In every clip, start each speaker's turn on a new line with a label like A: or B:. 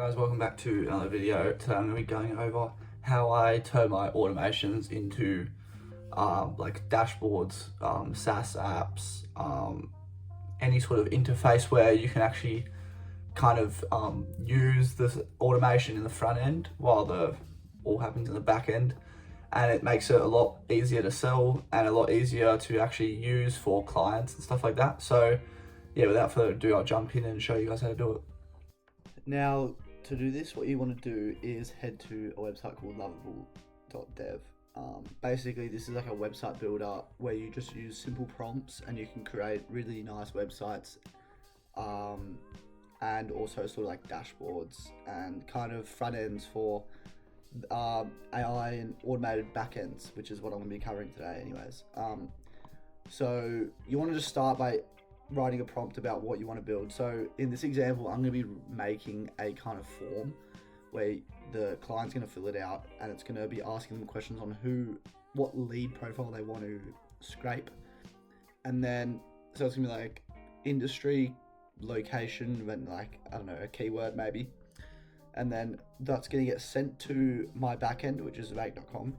A: guys, welcome back to another video. Today I'm going to be going over how I turn my automations into like dashboards, SaaS apps, any sort of interface where you can actually kind of use the automation in the front end while the all happens in the back end, and it makes it a lot easier to sell and a lot easier to actually use for clients and stuff like that. So yeah, without further ado, I'll jump in and show you guys how to do it.
B: Now, to do this, what you want to do is head to a website called Lovable.dev. Basically, this is like a website builder where you just use simple prompts and you can create really nice websites, and also sort of like dashboards and kind of front ends for AI and automated backends, which is what I'm going to be covering today anyways. So you want to just start by writing a prompt about what you want to build. So in this example, I'm going to be making a kind of form where the client's going to fill it out, and it's going to be asking them questions on what lead profile they want to scrape. And then, so it's going to be like industry, location, and like, I don't know, a keyword maybe. And then that's going to get sent to my backend, which is Zapier.com.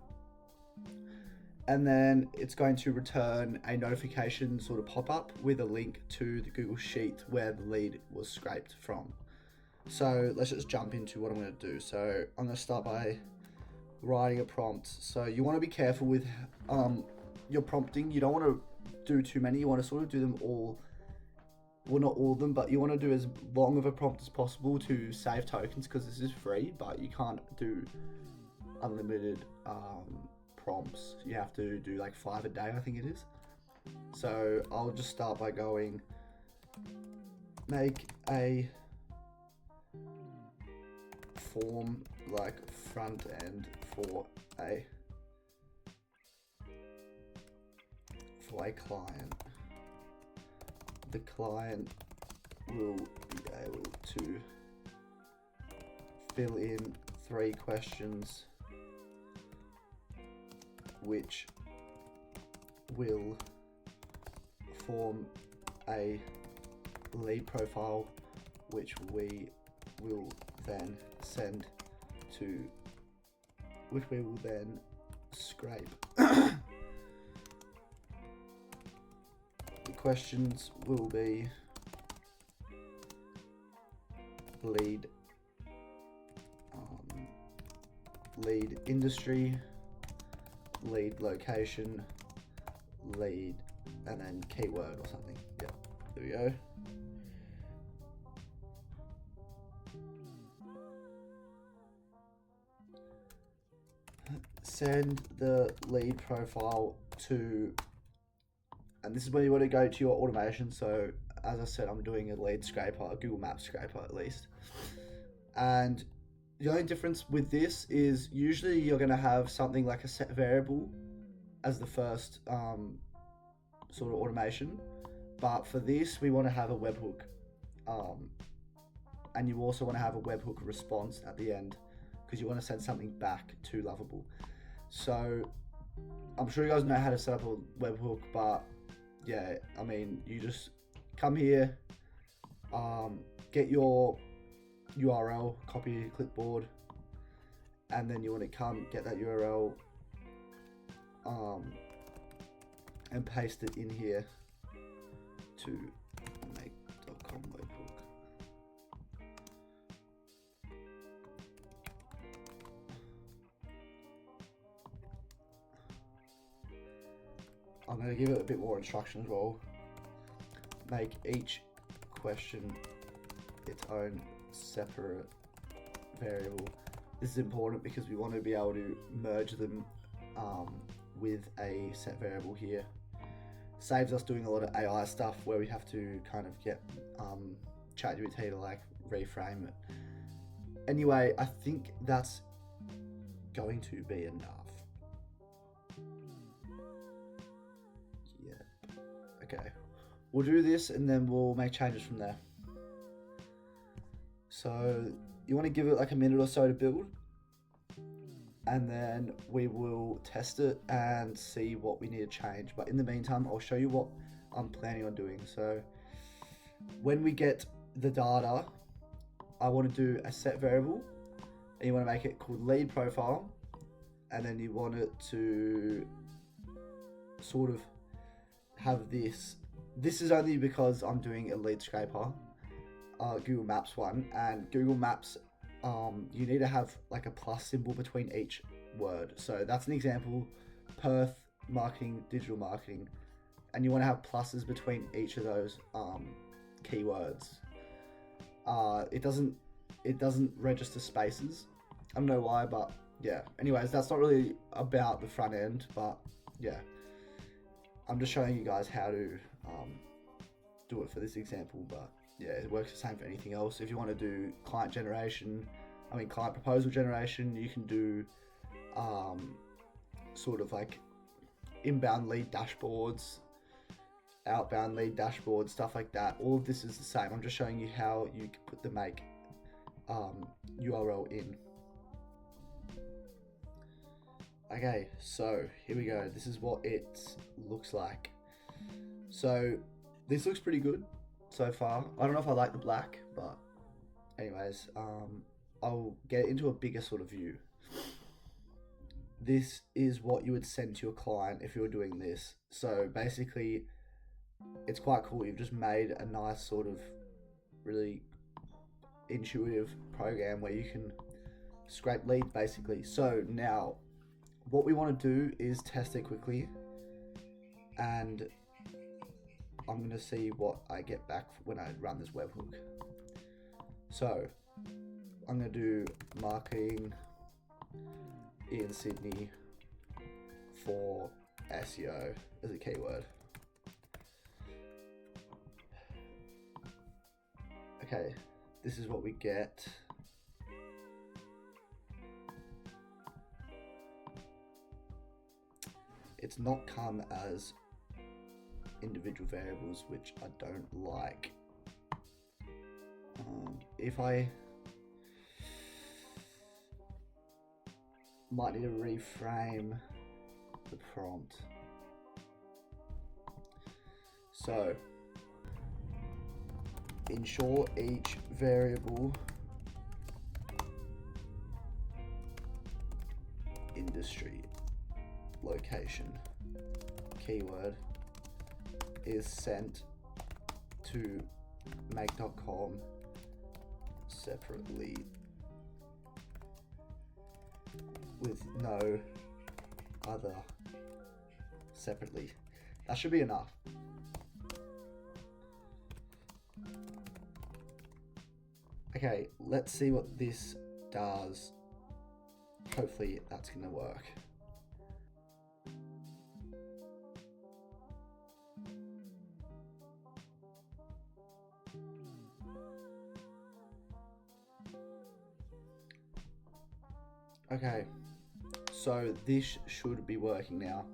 B: And then it's going to return a notification sort of pop-up with a link to the Google Sheet where the lead was scraped from. So let's just jump into what I'm going to do. So I'm going to start by writing a prompt. So you want to be careful with your prompting. You don't want to do too many. You want to sort of do them all. Well, not all of them, but you want to do as long of a prompt as possible to save tokens, because this is free, but you can't do unlimited prompts. You have to do like 5 a day, I think it is. So I'll just start by going, make a form like front end for a client. The client will be able to fill in 3 questions which will form a lead profile, which we will then scrape. The questions will be lead industry, lead location, lead, and then keyword or something. Yeah, there we go. Send the lead profile to, and this is where you want to go to your automation. So as I said, I'm doing a lead scraper, a Google Maps scraper at least. And the only difference with this is usually you're going to have something like a set variable as the first sort of automation. But for this, we want to have a webhook. And you also want to have a webhook response at the end, because you want to send something back to Lovable. So I'm sure you guys know how to set up a webhook, but yeah, I mean, you just come here, get your URL, copy your clipboard, and then you want to come get that URL and paste it in here to make.com webhook. I'm going to give it a bit more instruction as well. Make each question its own separate variable. This is important because we want to be able to merge them with a set variable here. Saves us doing a lot of AI stuff where we have to kind of get ChatGPT to like reframe it. Anyway, I think that's going to be enough. Yeah. Okay. We'll do this and then we'll make changes from there. So you want to give it like a minute or so to build, and then we will test it and see what we need to change. But in the meantime, I'll show you what I'm planning on doing. So when we get the data, I want to do a set variable, and you want to make it called lead profile, and then you want it to sort of have this. This is only because I'm doing a lead scraper, Google Maps one, and Google Maps, you need to have like a plus symbol between each word. So that's an example: Perth marketing, digital marketing, and you want to have pluses between each of those keywords. It doesn't register spaces. I don't know why, but yeah. Anyways, that's not really about the front end, but yeah, I'm just showing you guys how to do it for this example. But yeah, it works the same for anything else. If you want to do client proposal generation, you can do sort of like inbound lead dashboards, outbound lead dashboards, stuff like that. All of this is the same. I'm just showing you how you can put the make URL in. Okay, so here we go. This is what it looks like. So this looks pretty good so far. I don't know if I like the black, but anyways, I'll get into a bigger sort of view. This is what you would send to your client if you were doing this. So basically, it's quite cool. You've just made a nice sort of really intuitive program where you can scrape leads basically. So now what we want to do is test it quickly, and I'm going to see what I get back when I run this webhook. So I'm going to do marketing in Sydney for SEO as a keyword. Okay, this is what we get. It's not come as individual variables, which I don't like. If I might need to reframe the prompt. So ensure each variable industry location keyword is sent to make.com separately with no other separately. That should be enough. Okay, let's see what this does. Hopefully that's gonna work. Okay, so this should be working now.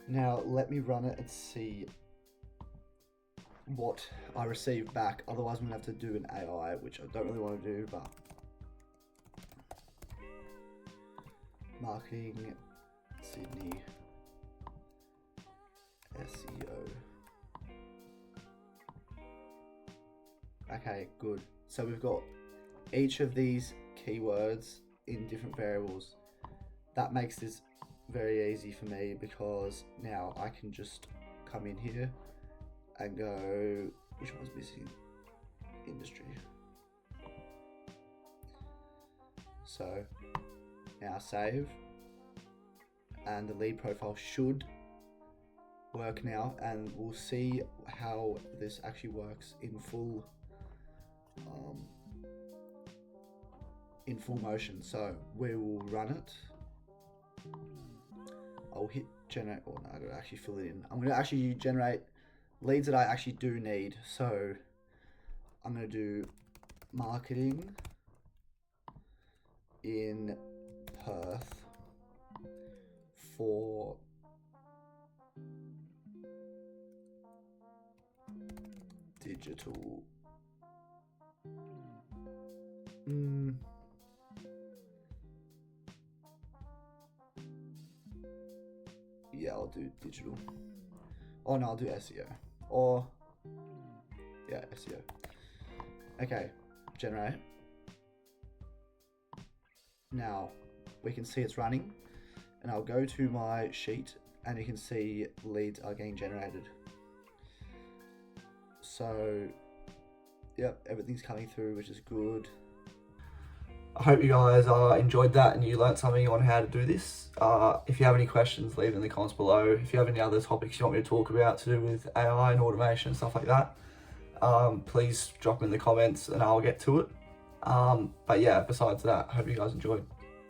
B: Now let me run it and see what I receive back. Otherwise I'm gonna have to do an AI, which I don't really want to do, but marketing Sydney SEO. Okay, good. So we've got each of these keywords in different variables. That makes this very easy for me because now I can just come in here and go, which one's missing? Industry. So now save, and the lead profile should work now, and we'll see how this actually works in full motion. So we will run it. I'll hit generate, or no, I gotta actually fill it in. I'm gonna actually generate leads that I actually do need. So I'm gonna do marketing in Perth for digital. Yeah, I'll do digital. Oh no, I'll do SEO. or yeah, SEO. Okay, generate. Now we can see it's running, and I'll go to my sheet and you can see leads are getting generated. So yep, everything's coming through, which is good.
A: I hope you guys enjoyed that and you learnt something on how to do this. If you have any questions, leave in the comments below. If you have any other topics you want me to talk about to do with AI and automation and stuff like that, please drop them in the comments and I'll get to it. But yeah, besides that, I hope you guys enjoyed.